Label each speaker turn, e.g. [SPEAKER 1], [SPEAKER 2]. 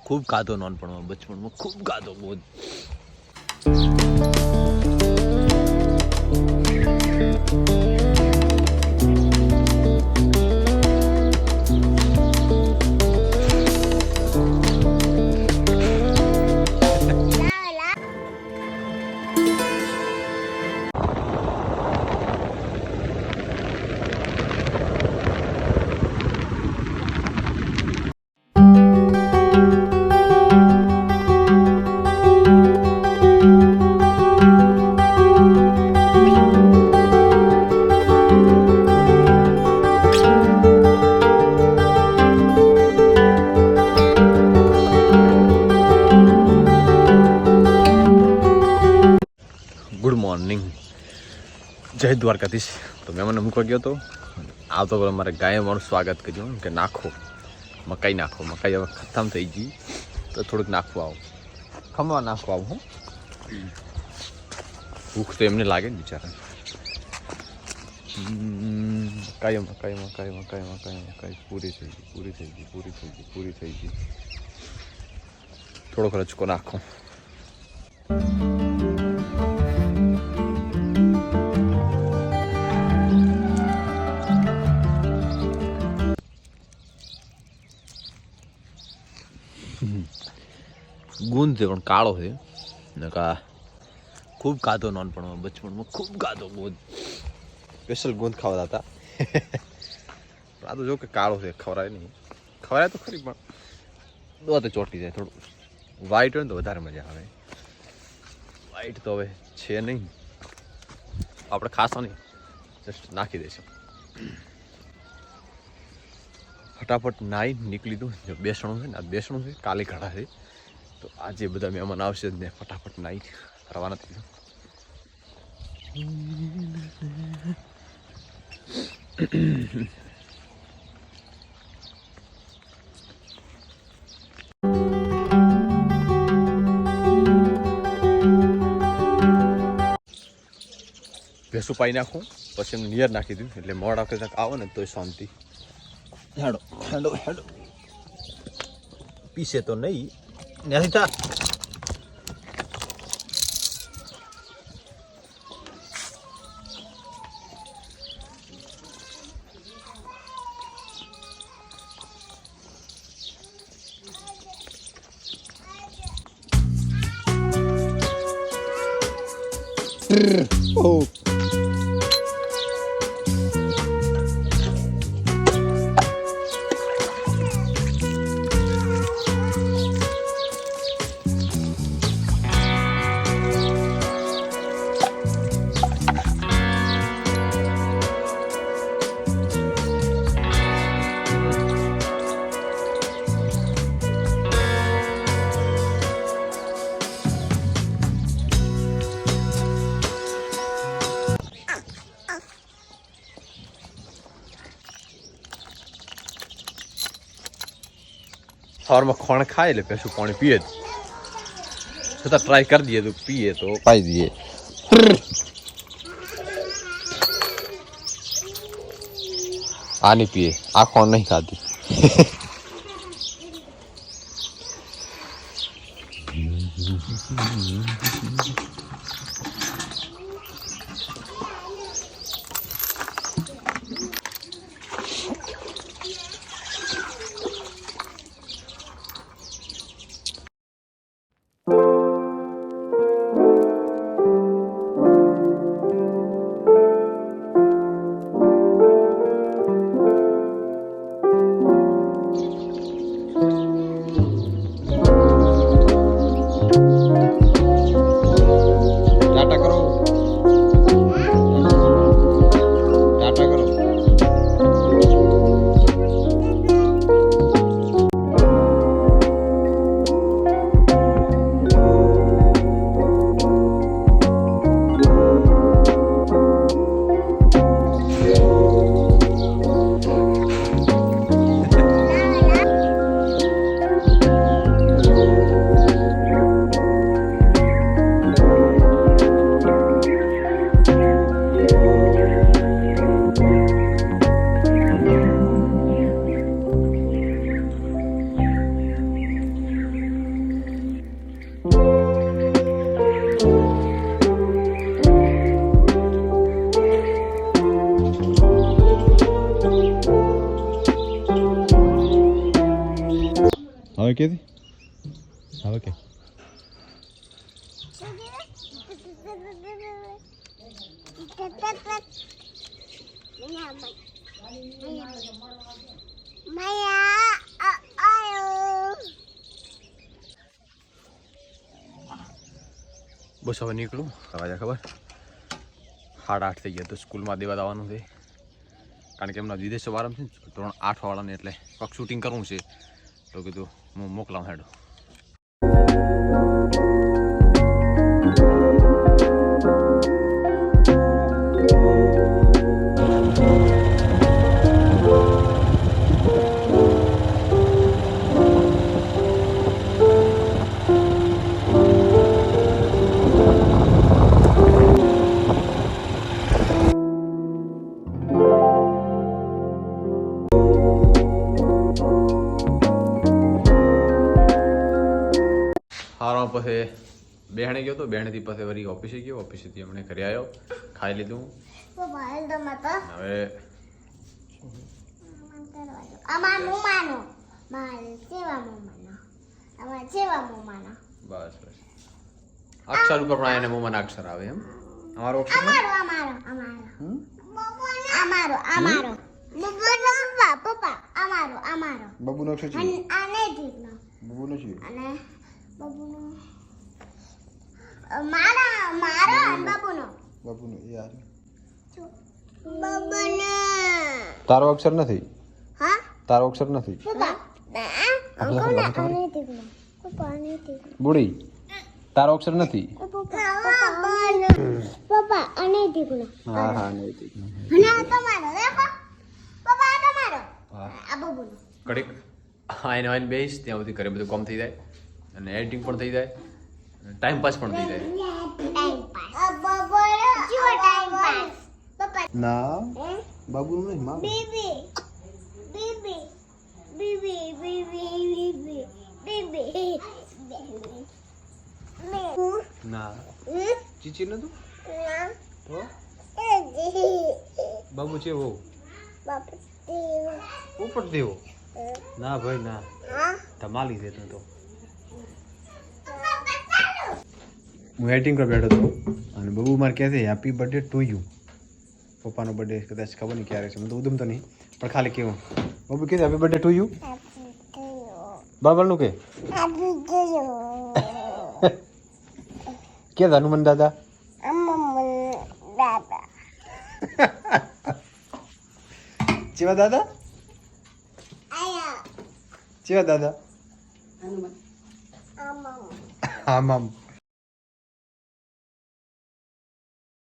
[SPEAKER 1] ખૂબ ગાધો નાનપણમાં, બચપણમાં ખૂબ ગાધો બહુ. ગુડ મોર્નિંગ, જય દ્વારકાધીશ. તો મેં મને મૂકવા ગયો હતો, આવતો પેલા મારે ગાયે મારું સ્વાગત કર્યું કે નાખો મકાઈ, નાખો મકાઈ હવે ખતમ થઈ ગઈ તો થોડુંક નાખવું આવું, ખમવા નાખવું આવું. હું ભૂખ તો એમને લાગે ને બિચારા. મકાઈ મકાઈ મકાઈ મકાઈ મકાઈ મકાઈ પૂરી થઈ ગઈ, પૂરી થઈ ગઈ, પૂરી થઈ ગઈ, પૂરી થઈ ગઈ. થોડોક રચકો નાખો. ગુંદ છે પણ કાળો છે ને કા ખૂબ ગાધો નાનપણમાં, બચપણમાં ખૂબ ગાધો બહુ. સ્પેશિયલ ગુંદ ખાવા હતા. આ તો જો કે કાળો છે, ખવરાય નહીં, ખવરાય તો ખરી પણ દોતે ચોટી જાય. થોડું વ્હાઈટ હોય ને તો વધારે મજા આવે. વ્હાઈટ તો હવે છે નહીં, આપણે ખાસો નહીં, જસ્ટ નાખી દઈશું. ફટાફટ નાઈ નીકળી દઉં. જો બેસણું છે ને, આ બેસણું છે, કાલે ઘડા છે, તો આજે બધા મહેમાન આવશે ને ફટાફટ નાઈ રવાના થઈ જાઉં. ભેંસું પાઈ નાખું, પછી એમને નિયર નાખી દઉં એટલે મોડ આખે આવો ને તોય શાંતિ. હેડો હેડો હેડો, પીસે તો નહીં નથી થા. સવારમાં ખોણ ખાય એટલે પેલું પાણી પીએ જ, છતાં ટ્રાય કરી દઈએ તો પીએ તો પાઈ દઈએ. આ નહીં પીએ, આ ખોણ નહીં ખાધી. હવે કેથી હવે કે બસ હવે નીકળું રાજા ખબર 8:30 થઈ ગયા તો સ્કૂલમાં દેવા આવવાનું છે કારણ કે એમના વિદેશ વાળા છે ને 8 વાળાને એટલે પગ શૂટિંગ કરવું છે તો કીધું હું મોકલાવું હેડો હારો પછી બેહણે ગયો તો બેહણેથી પછી વળી ઓફિસે ગયો ઓફિસેથી હમણે ઘરે આવ્યો ખાઈ લીધું હવે બસ બસ અક્ષર ઉપર પણ એને મોમાં અક્ષર આવે એમ અમારો અક્ષર બબુનો અક્ષર છે બબુનો છે બબુનો યાર તારો અક્ષર નથી તારો અક્ષર નથી બુડી તારો અક્ષર નથી
[SPEAKER 2] પપ્પા અને દીકરો
[SPEAKER 1] હા હા નહીં
[SPEAKER 2] અને આ તમારો દેખો પપ્પા આ તમારો આ બબુનો
[SPEAKER 1] કડીક આઈને આઈને બેસ ત્યાં સુધી ઘરે બધું કામ થઈ જાય અને એડિટિંગ પણ થઈ જાય અને ટાઈમ પાસ પણ થઈ જાય ના બાબુનું નહીં માં
[SPEAKER 2] baby baby baby baby baby
[SPEAKER 1] ના ચીચી નતું તો બાબુ છે વો ઉપર દેવો ના ભાઈ ના ધમાલી દે તું તો હું એડિટિંગ પર બેઠો હતો અને બબુ મારે કહે છે હેપી બર્થડે ટુ યુ પપ્પાનો બર્થડે કદાચ ખબર નહીં ક્યારે છે મને તો ઉદમ તો નહીં પણ ખાલી કેવું બબુ કહે હેપી બર્થડે ટુ યુ બરાબરનું કે કે હનુમાન દાદા ચેવા દાદા ચેવા દાદા આમ આમ